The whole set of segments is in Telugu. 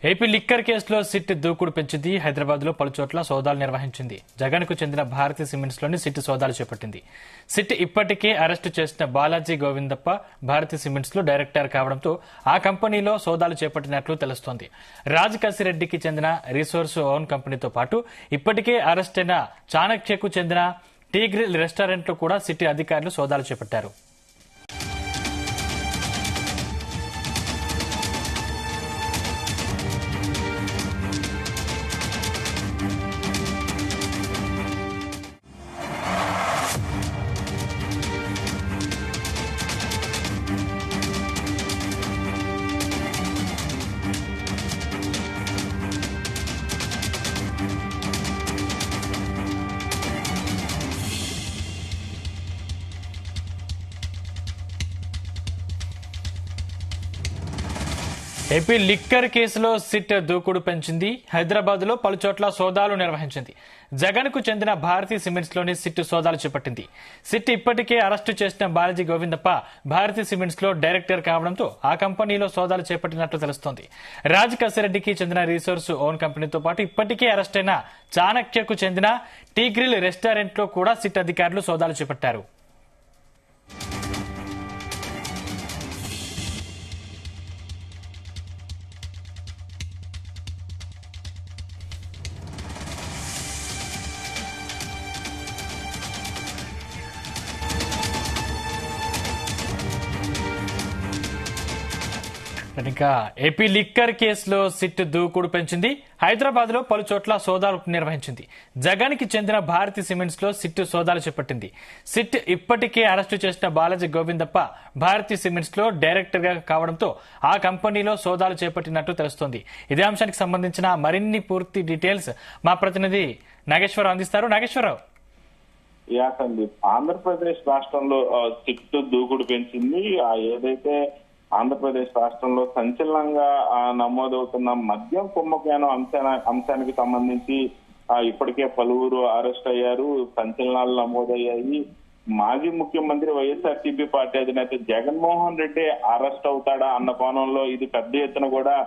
ఏపీ లిక్కర్ కేసులో సిట్ దూకుడు పెంచింది. హైదరాబాద్ లో పలుచోట్ల సోదాలు నిర్వహించింది. జగన్ కు చెందిన భారతీ సిమెంట్స్ లోని సిట్ సోదాలు చేపట్టింది. సిట్ ఇప్పటికే అరెస్టు చేసిన బాలాజీ గోవిందప్ప భారతీ సిమెంట్స్ లో డైరెక్టర్ కావడంతో ఆ కంపెనీలో సోదాలు చేపట్టినట్లు తెలుస్తోంది. రాజ్ కసిరెడ్డికి చెందిన రిసోర్స్ ఓన్ కంపెనీతో పాటు ఇప్పటికే అరెస్ట్ అయిన చాణక్యకు చెందిన టీ గ్రిల్ రెస్టారెంట్ లో కూడా సిట్ అధికారులు సోదాలు చేపట్టారు. ఏపీ లిక్కర్ కేసులో సిట్ దూకుడు పెంచింది. హైదరాబాద్ లో పలుచోట్ల సోదాలు నిర్వహించింది. జగన్ కు చెందిన భారతీ సిమెంట్స్ లోని సిట్ సోదాలు చేపట్టింది. సిట్ ఇప్పటికే అరెస్టు చేసిన బాలాజీ గోవిందప్ప భారతీ సిమెంట్స్ లో డైరెక్టర్ కావడంతో ఆ కంపెనీలో సోదాలు చేపట్టినట్లు తెలుస్తోంది. రాజ్ కసిరెడ్డికి చెందిన రిసోర్స్ ఓన్ కంపెనీతో పాటు ఇప్పటికే అరెస్ట్ అయిన చాణక్యకు చెందిన టీ గ్రిల్ రెస్టారెంట్ లో కూడా సిట్ అధికారులు సోదాలు చేపట్టారు. ఇంకా ఏపీ లిక్కర్ కేసులో సిట్ దూకుడు పెంచింది. హైదరాబాద్ లో పలు చోట్ల సోదాలు నిర్వహించింది. జగన్ కి చెందిన భారతీ సిమెంట్స్ లో సిట్ సోదాలు చేపట్టింది. సిట్ ఇప్పటికే అరెస్టు చేసిన బాలాజీ గోవిందప్ప భారతీ సిమెంట్స్ లో డైరెక్టర్ గా కావడంతో ఆ కంపెనీలో సోదాలు చేపట్టినట్టు తెలుస్తోంది. ఇదే అంశానికి సంబంధించిన మరిన్ని పూర్తి డీటెయిల్స్ మా ప్రతినిధి నాగేశ్వరరావు అందిస్తారు. నాగేశ్వరరావు, ఆంధ్రప్రదేశ్ రాష్ట్రంలో సిట్ దూకుడు పెంచింది. ఏదైతే ఆంధ్రప్రదేశ్ రాష్ట్రంలో సంచలనంగా నమోదవుతున్న మద్యం కుంభకోణం అంశానికి సంబంధించి ఇప్పటికే పలువురు అరెస్ట్ అయ్యారు, సంచలనాలు నమోదయ్యాయి. మాజీ ముఖ్యమంత్రి వైఎస్ఆర్సీపీ పార్టీ అధినేత జగన్మోహన్ రెడ్డి అరెస్ట్ అవుతాడా అన్న కోణంలో ఇది పెద్ద ఎత్తున కూడా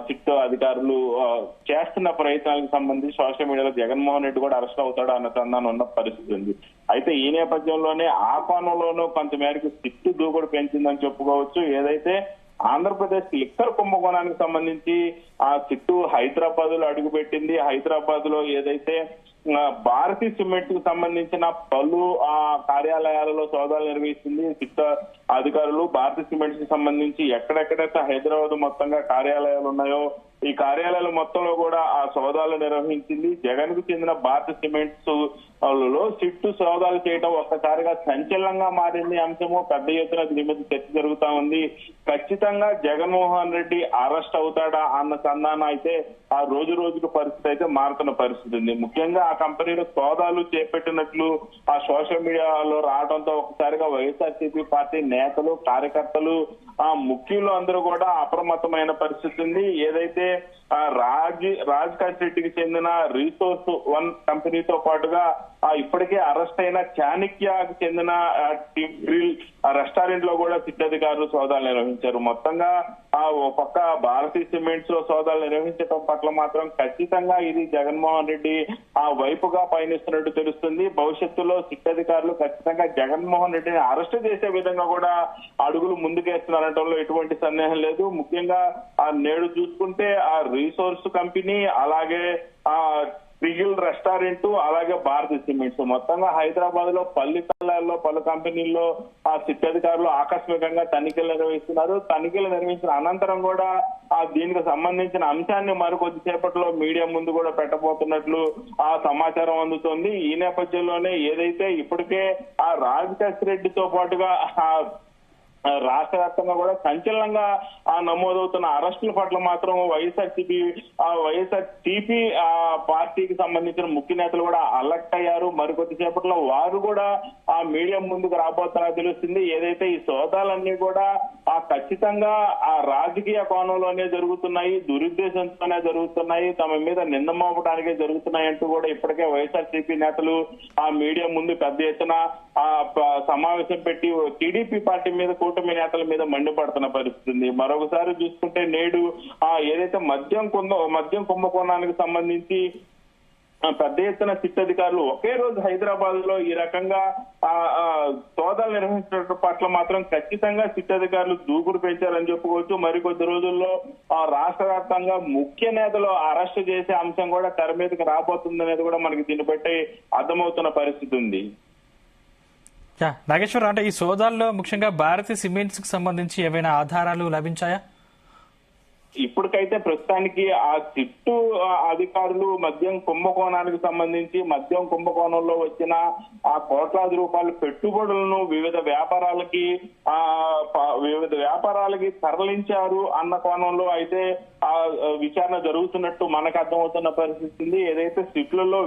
సిట్ అధికారులు చేస్తున్న ప్రయత్నాలకు సంబంధించి సోషల్ మీడియాలో జగన్మోహన్ రెడ్డి కూడా అరెస్ట్ అవుతాడు అన్న చందాన్ని ఉన్న పరిస్థితి ఉంది. అయితే ఈ నేపథ్యంలోనే ఆ కోణంలోనూ కొంతమేరకు సిట్ దూకుడు పెంచిందని చెప్పుకోవచ్చు. ఏదైతే ఆంధ్రప్రదేశ్ లిక్కర్ కుంభకోణానికి సంబంధించి ఆ సిట్టు హైదరాబాద్ లో అడుగుపెట్టింది. హైదరాబాద్ లో ఏదైతే భారతీ సిమెంట్ కు సంబంధించిన పలు కార్యాలయాలలో సోదాలు నిర్వహిస్తుంది సిట్ అధికారులు. భారతీ సిమెంట్స్ కి సంబంధించి ఎక్కడెక్కడైతే హైదరాబాద్ మొత్తంగా కార్యాలయాలు ఉన్నాయో ఈ కార్యాలయాల మొత్తంలో కూడా ఆ సోదాలు నిర్వహించింది. జగన్ కు చెందిన భారతీ సిమెంట్స్ లో సిట్టు సోదాలు చేయడం ఒక్కసారిగా సంచలనంగా మారింది. అంశము పెద్ద ఎత్తున దీని మీద చర్చ జరుగుతా ఉంది. ఖచ్చితంగా జగన్మోహన్ రెడ్డి అరెస్ట్ అవుతాడా అన్న సంధానం అయితే ఆ రోజు రోజుకు పరిస్థితి అయితే మారుతున్న పరిస్థితి ఉంది. ముఖ్యంగా ఆ కంపెనీలో సోదాలు చేపట్టినట్లు ఆ సోషల్ మీడియాలో రావడంతో ఒకసారిగా వైఎస్ఆర్సీపీ పార్టీ నేతలు, కార్యకర్తలు, ముఖ్యులు అందరూ కూడా అప్రమత్తమైన పరిస్థితి ఉంది. ఏదైతే రాజ్ కసిరెడ్డికి చెందిన రిసోర్స్ వన్ కంపెనీతో పాటుగా ఇప్పటికే అరెస్ట్ అయిన చాణక్యకు చెందిన టీ గ్రిల్ రెస్టారెంట్ లో కూడా సిట్ అధికారులు సోదాలు నిర్వహించారు. మొత్తంగా ఒక పక్క భారతీ సిమెంట్స్ లో సోదాలు నిర్వహించడం పట్ల మాత్రం ఖచ్చితంగా ఇది జగన్మోహన్ రెడ్డి వైపుగా పయనిస్తున్నట్టు తెలుస్తుంది. భవిష్యత్తులో సిట్ అధికారులు ఖచ్చితంగా జగన్మోహన్ రెడ్డిని అరెస్ట్ చేసే విధంగా కూడా అడుగులు ముందుకేస్తున్నారనటంలో ఎటువంటి సందేహం లేదు. ముఖ్యంగా నేడు చూసుకుంటే ఆ రిసోర్స్ కంపెనీ, అలాగే టిగిల్ రెస్టారెంట్, అలాగే భారతీ సిమెంట్స్ మొత్తంగా హైదరాబాద్ లో పలు కంపెనీల్లో ఆ సిట్ అధికారులు ఆకస్మికంగా తనిఖీలు నిర్వహిస్తున్నారు. తనిఖీలు నిర్వహించిన అనంతరం కూడా దీనికి సంబంధించిన అంశాన్ని మరికొద్దిసేపట్లో మీడియా ముందు కూడా పెట్టబోతున్నట్లు ఆ సమాచారం అందుతోంది. ఈ నేపథ్యంలోనే ఏదైతే ఇప్పటికే ఆ రాజ్ కసిరెడ్డితో పాటుగా రాష్ట్ర వ్యాప్తంగా కూడా సంచలనంగా నమోదవుతున్న అరెస్టుల పట్ల మాత్రం వైఎస్ఆర్సీపీ పార్టీకి సంబంధించిన ముఖ్య నేతలు కూడా అలర్ట్ అయ్యారు. మరికొద్దిసేపట్లో వారు కూడా ఆ మీడియా ముందుకు రాబోతున్నా తెలుస్తుంది. ఏదైతే ఈ సోదాలన్నీ కూడా ఖచ్చితంగా ఆ రాజకీయ కోణంలోనే జరుగుతున్నాయి, దురుద్దేశంతోనే జరుగుతున్నాయి, తమ మీద నింద మోపడానికే జరుగుతున్నాయి అంటూ కూడా ఇప్పటికే వైఎస్ఆర్సీపీ నేతలు ఆ మీడియా ముందు పెద్ద ఎత్తున సమావేశం పెట్టి టీడీపీ పార్టీ మీద కూటమి నేతల మీద మండిపడుతున్న పరిస్థితి ఉంది. మరొకసారి చూసుకుంటే నేడు ఏదైతే మద్యం కుంభకోణానికి సంబంధించి పెద్ద ఎత్తున సిట్ అధికారులు ఒకే రోజు హైదరాబాద్ లో ఈ రకంగా సోదాలు నిర్వహించడం పట్ల మాత్రం ఖచ్చితంగా సిట్ అధికారులు దూకుడు పెంచారని చెప్పుకోవచ్చు. మరికొద్ది రోజుల్లో రాష్ట్ర వ్యాప్తంగా ముఖ్య నేతలు అరెస్ట్ చేసే అంశం కూడా తెర మీదకి రాబోతుందనేది కూడా మనకి దీన్ని బట్టి అర్థమవుతున్న పరిస్థితి ఉంది. నాగేశ్వరరావు, అంటే ఈ సోదాల్లో ముఖ్యంగా భారతీ సిమెంట్స్ కి సంబంధించి ఏవైనా ఆధారాలు లభించాయా? ఇప్పటికైతే ప్రస్తుతానికి ఆ సిట్టు అధికారులు మద్యం కుంభకోణానికి సంబంధించి మద్యం కుంభకోణంలో వచ్చిన ఆ కోట్లాది రూపాయల పెట్టుబడులను వివిధ వ్యాపారాలకి తరలించారు అన్న కోణంలో అయితే ఆ విచారణ జరుగుతున్నట్టు మనకు అర్థమవుతున్న పరిస్థితి ఉంది. ఏదైతే సిట్లలో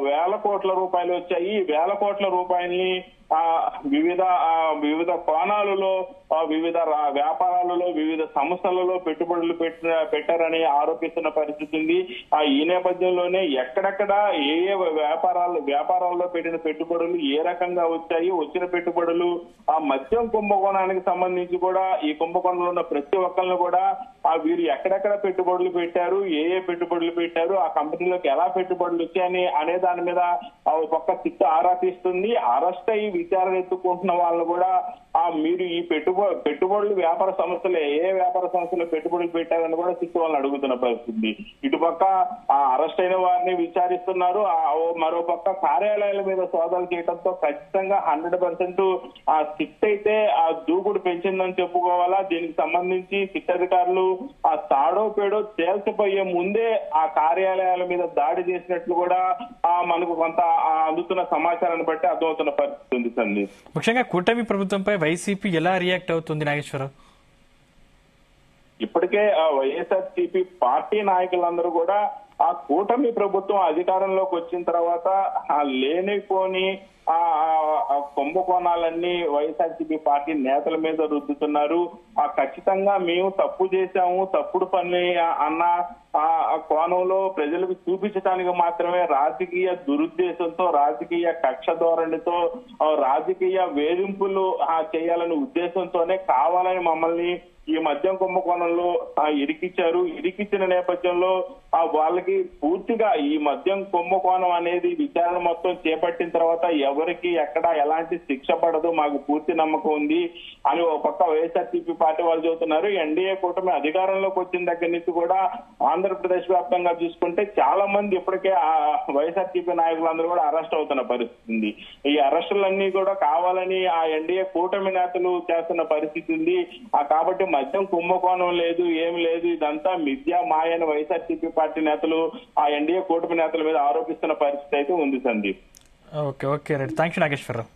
వేల కోట్ల రూపాయలు వచ్చాయి, వేల కోట్ల రూపాయల్ని వివిధ కోణాలలో వివిధ వ్యాపారాలలో వివిధ సంస్థలలో పెట్టుబడులు పెట్టారని ఆరోపిస్తున్న పరిస్థితి ఉంది. ఈ నేపథ్యంలోనే ఎక్కడెక్కడ ఏ వ్యాపారాల్లో పెట్టిన పెట్టుబడులు ఏ రకంగా వచ్చాయి, వచ్చిన పెట్టుబడులు ఆ మద్యం కుంభకోణానికి సంబంధించి కూడా ఈ కుంభకోణంలో ఉన్న ప్రతి ఒక్కరిని కూడా వీరు ఎక్కడెక్కడ పెట్టుబడులు పెట్టారు, ఏ పెట్టుబడులు పెట్టారు, ఆ కంపెనీలోకి ఎలా పెట్టుబడులు వచ్చాయని అనే దాని మీద పక్క సిట్ ఆరా తీస్తుంది. అరెస్ట్ అయ్యి విచారణ ఎత్తుకుంటున్న వాళ్ళు కూడా మీరు ఈ పెట్టుబడులు వ్యాపార సంస్థలు ఏ వ్యాపార సంస్థలు పెట్టుబడులు పెట్టారని కూడా సిట్ వాళ్ళని అడుగుతున్న పరిస్థితి. ఇటుపక్క అరెస్ట్ అయిన వారిని విచారిస్తున్నారు, మరోపక్క కార్యాలయాల మీద సోదాలు చేయడంతో ఖచ్చితంగా 100% ఆ సిట్ అయితే ఆ దూకుడు పెంచిందని చెప్పుకోవాలా. దీనికి సంబంధించి సిట్ అధికారులు ఆ తాడో పేడో తేల్చిపోయే ముందే ఆ కార్యాలయాల మీద దాడి చేసినట్లు కూడా మనకు కొంత అందుతున్న సమాచారాన్ని బట్టి అర్థమవుతున్న పరిస్థితి ఉంది సందీప్. ముఖ్యంగా కూటమి ప్రభుత్వంపై వైసీపీ ఎలా రియాక్ట్ అవుతుంది నాగేశ్వరరావు? ఇప్పటికే వైఎస్ఆర్సీపీ పార్టీ నాయకులందరూ కూడా ఆ కూటమి ప్రభుత్వం అధికారంలోకి వచ్చిన తర్వాత లేనిపోని కుంభకోణాలన్నీ వైఎస్ఆర్సీపీ పార్టీ నేతల మీద రుద్దుతున్నారు. ఖచ్చితంగా మేము తప్పు చేశాము, తప్పుడు పని అన్న కోణంలో ప్రజలకు చూపించడానికి మాత్రమే రాజకీయ దురుద్దేశంతో, రాజకీయ కక్ష ధోరణితో, రాజకీయ వేధింపులు చేయాలనే ఉద్దేశంతోనే కావాలని మమ్మల్ని ఈ మద్యం కుంభకోణంలో ఇరికిచ్చిన నేపథ్యంలో వాళ్ళకి పూర్తిగా ఈ మద్యం కుంభకోణం అనేది విచారణ మొత్తం చేపట్టిన తర్వాత ఎవరికి ఎక్కడ ఎలాంటి శిక్ష పడదు, మాకు పూర్తి నమ్మకం ఉంది అని ఒక పక్క వైఎస్ఆర్సీపీ పార్టీ వాళ్ళు చెబుతున్నారు. ఎన్డీఏ కూటమి అధికారంలోకి వచ్చిన దగ్గర నుంచి కూడా ఆంధ్రప్రదేశ్ వ్యాప్తంగా చూసుకుంటే చాలా మంది ఇప్పటికే వైఎస్ఆర్సీపీ నాయకులందరూ కూడా అరెస్ట్ అవుతున్న పరిస్థితి ఉంది. ఈ అరెస్టులన్నీ కూడా కావాలని ఆ ఎన్డీఏ కూటమి నేతలు చేస్తున్న పరిస్థితి ఉంది. కాబట్టి మద్యం కుంభకోణం లేదు, ఏం లేదు, ఇదంతా మిథ్యా మాయని వైఎస్ఆర్సీపీ పార్టీ నేతలు ఆ ఎన్డీఏ కూటమి నేతల మీద ఆరోపిస్తున్న పరిస్థితి అయితే ఉంది Sandeep. Okay right, thank you Nageswararao.